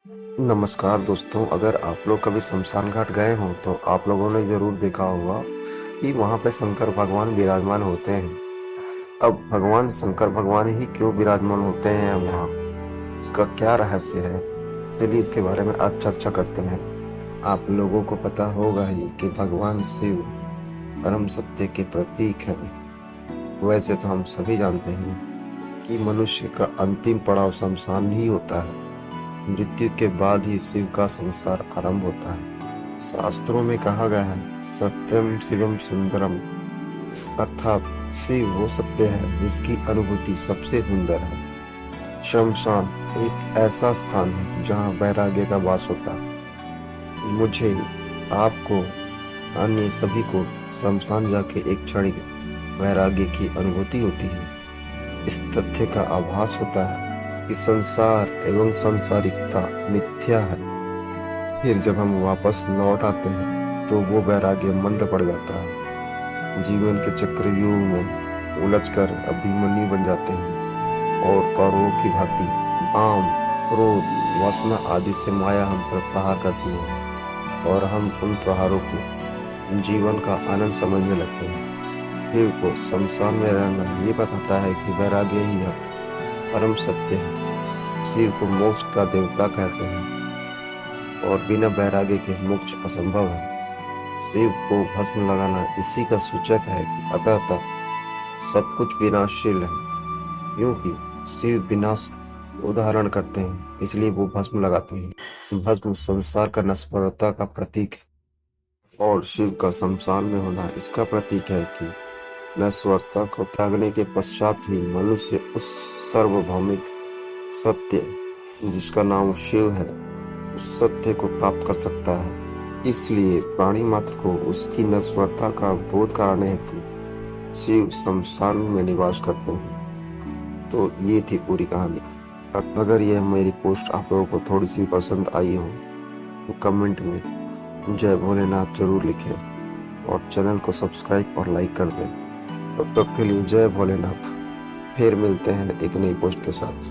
नमस्कार दोस्तों, अगर आप लोग कभी शमशान घाट गए हों तो आप लोगों ने ज़रूर देखा होगा कि वहाँ पे शंकर भगवान विराजमान होते हैं। अब भगवान शंकर भगवान ही क्यों विराजमान होते हैं वहाँ? इसका क्या रहस्य है? चलिए इसके बारे में आज चर्चा करते हैं। आप लोगों को पता होगा ही कि भगवान शिव परम सत्य के प्रतीक हैं। वैसे तो हम सभी जानते हैं कि मनुष्य का अंतिम पड़ाव शमशान ही होता है। मृत्यु के बाद ही शिव का संसार आरंभ होता है। शास्त्रों में कहा गया है, सत्यम शिवम सुंदरम, अर्थात शिव वो सत्य है जिसकी अनुभूति सबसे सुंदर है। शमशान एक ऐसा स्थान है जहाँ वैराग्य का वास होता है। मुझे, आपको, अन्य सभी को शमशान जाके एक क्षण वैराग्य की अनुभूति होती है। इस तथ्य का आभास होता है कि संसार एवं सांसारिकता मिथ्या है। फिर जब हम वापस लौट आते हैं तो वो वैराग्य मंद पड़ जाता है। जीवन के चक्रव्यूह में उलझकर अभिमन्यु बन जाते हैं और कौरवों की भांति काम, क्रोध, वासना आदि से माया हम पर प्रहार करती है और हम उन प्रहारों को जीवन का आनंद समझने लगते हैं। शिव को शमशान में रहना ये बताता है कि वैराग्य ही है परम सत्य है। शिव को मोक्ष का देवता कहते हैं और बिना वैराग्य के मोक्ष असंभव है। शिव को भस्म लगाना इसी का सूचक है कि अतः सब कुछ विनाशशील है, क्योंकि शिव विनाश उदाहरण करते हैं, इसलिए वो भस्म लगाते हैं। भस्म संसार का नश्वरता का प्रतीक है और शिव का शमशान में होना इसका प्रतीक है कि नश्वरता को त्यागने के पश्चात ही मनुष्य उस सार्वभौमिक सत्य जिसका नाम शिव है, उस सत्य को प्राप्त कर सकता है। इसलिए प्राणी मात्र को उसकी नश्वरता का बोध कराने हेतु शिव शमशान में निवास करते हैं। तो ये थी पूरी कहानी। अगर यह मेरी पोस्ट आप लोगों को थोड़ी सी पसंद आई हो तो कमेंट में जय भोलेनाथ जरूर लिखें और चैनल को सब्सक्राइब और लाइक कर दें। तब तक के लिए जय भोलेनाथ। फिर मिलते हैं एक नई पोस्ट के साथ।